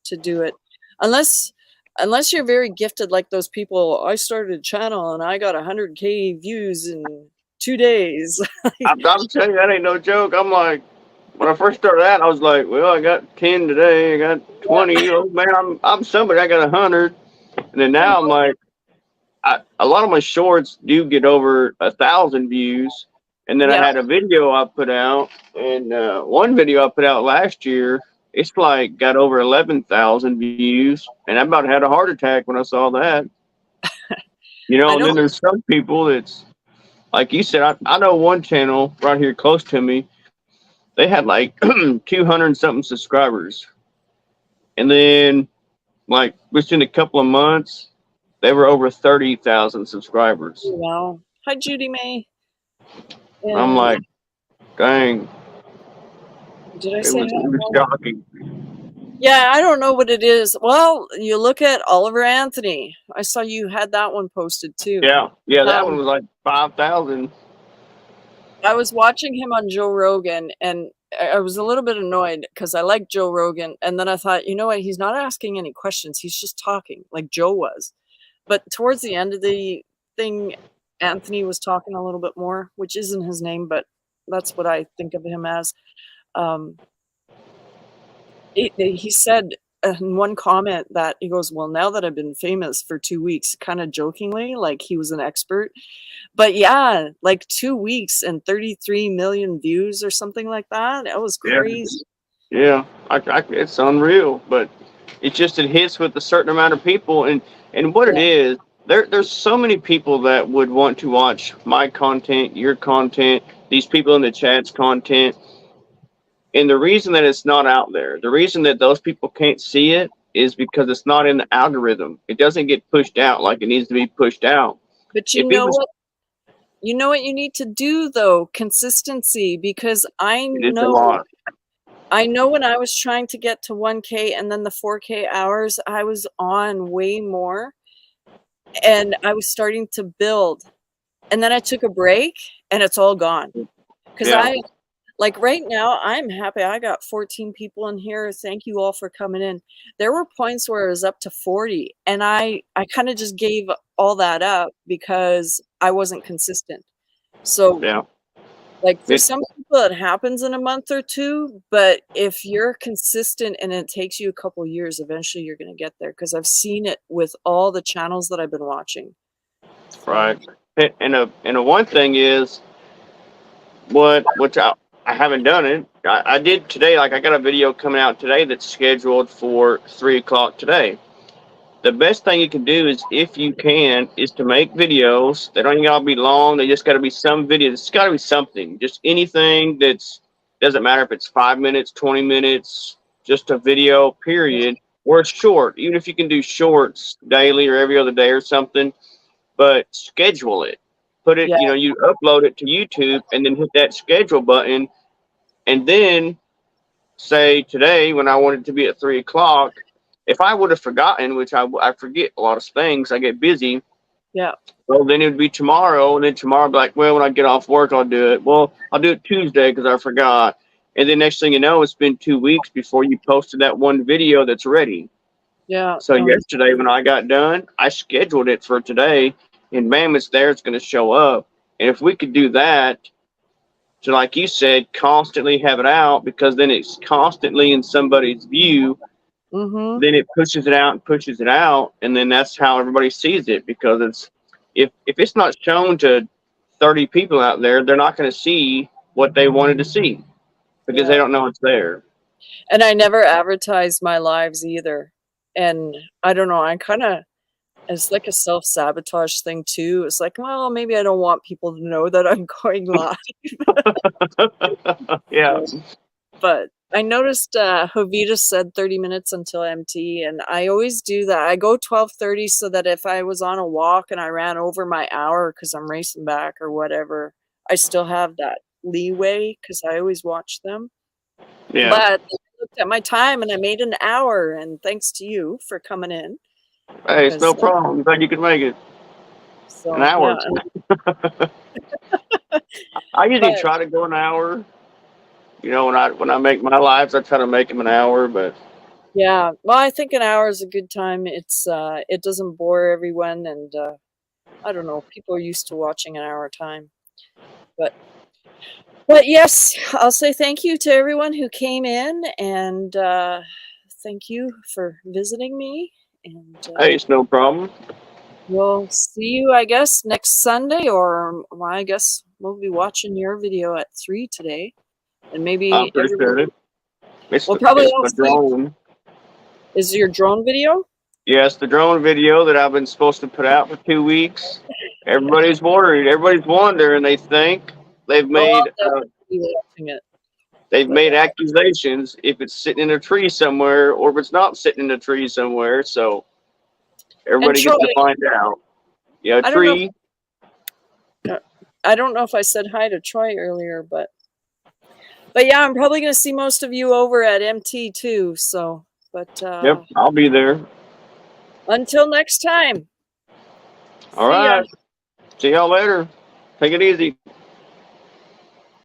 to do it. Unless you're very gifted like those people. I started a channel and I got 100K views in 2 days. I'm telling you, that ain't no joke. I'm like, when I first started out, I was like, well, I got 10 today. I got 20. Oh, man, I'm somebody. I got 100. And then now I'm like, a lot of my shorts do get over 1,000 views. And then I had a video I put out, and one video I put out last year, it's like got over 11,000 views, and I about had a heart attack when I saw that. And then there's some people that's, like you said, I know one channel right here close to me, they had like 200 something subscribers. And then, like, within a couple of months, they were over 30,000 subscribers. Wow. Hi, Judy May. And I'm like, dang. Did I say it was shocking. Yeah, I don't know what it is. Well, you look at Oliver Anthony. I saw you had that one posted too. Yeah, that one was like 5,000. I was watching him on Joe Rogan, and I was a little bit annoyed because I like Joe Rogan. And then I thought, you know what? He's not asking any questions. He's just talking like Joe was. But towards the end of the thing, Anthony was talking a little bit more, which isn't his name, but that's what I think of him as. He said in one comment that he goes, well, now that I've been famous for 2 weeks, kind of jokingly, like he was an expert. But yeah, like 2 weeks and 33 million views or something like that. That was crazy. Yeah, it's unreal, but it's just, it hits with a certain amount of people. And what it is, there's so many people that would want to watch my content, your content, these people in the chat's content. And the reason that it's not out there, the reason that those people can't see it is because it's not in the algorithm. It doesn't get pushed out like it needs to be pushed out. But you If it know was, what? You know what you need to do though? Consistency, because it is a lot. I know when I was trying to get to 1K and then the 4K hours, I was on way more and I was starting to build. And then I took a break and it's all gone. Because Yeah. like right now, I'm happy. I got 14 people in here. Thank you all for coming in. There were points where it was up to 40 and I kind of just gave all that up because I wasn't consistent. So Yeah. like for some people it happens in a month or two, but if you're consistent and it takes you a couple years, eventually you're going to get there, because I've seen it with all the channels that I've been watching. Right. And a one thing is which I haven't done it. I did today. Like I got a video coming out today that's scheduled for 3 o'clock today. The best thing you can do is, if you can, is to make videos. They don't even gotta be long. They just gotta be some video. It's gotta be something. Just anything that's, doesn't matter if it's 5 minutes, 20 minutes, just a video, period. Or it's short. Even if you can do shorts daily or every other day or something, but schedule it. Put it, Yeah. you upload it to YouTube and then hit that schedule button. And then say today, when I wanted it to be at 3 o'clock, if I would have forgotten, which I forget a lot of things, I get busy. Yeah. Well, then it would be tomorrow, and then tomorrow I'd be like, well, when I get off work, I'll do it. Well, I'll do it Tuesday because I forgot. And then next thing you know, it's been 2 weeks before you posted that one video that's ready. Yeah. So yesterday when I got done, I scheduled it for today, and bam, it's there. It's going to show up. And if we could do that, to, like you said, constantly have it out, because then it's constantly in somebody's view. Mm-hmm. Then it pushes it out and pushes it out, and then that's how everybody sees it. Because it's, if it's not shown to 30 people out there, they're not going to see what they wanted to see because they don't know it's there. And I never advertise my lives either. And I don't know, I kind of, it's like a self-sabotage thing too. It's like, well, maybe I don't want people to know that I'm going live. Yeah. But I noticed Jovita said 30 minutes until MT, and I always do that. I go 12:30 so that if I was on a walk and I ran over my hour because I'm racing back or whatever, I still have that leeway because I always watch them. Yeah. But I looked at my time and I made an hour, and thanks to you for coming in. Hey, it's no problem. I'm glad you could make it. So, an hour. Yeah. I usually try to go an hour. When I make my lives, I try to make them an hour, but yeah, well, I think an hour is a good time. It's it doesn't bore everyone, and I don't know, people are used to watching an hour time. But yes, I'll say thank you to everyone who came in, and thank you for visiting me. And hey, it's no problem. We'll see you, I guess, next Sunday, or well, I guess we'll be watching your video at 3 today. And maybe I appreciate it. We'll probably the drone. Is your drone video? Yes, the drone video that I've been supposed to put out for 2 weeks. Everybody's worried. Everybody's wondering. They think they've made made accusations if it's sitting in a tree somewhere or if it's not sitting in a tree somewhere. So everybody gets to find out. Yeah, tree. I don't know if I said hi to Troy earlier, but yeah, I'm probably going to see most of you over at MT too. So, but yep, I'll be there. Until next time. All right. See y'all later. Take it easy.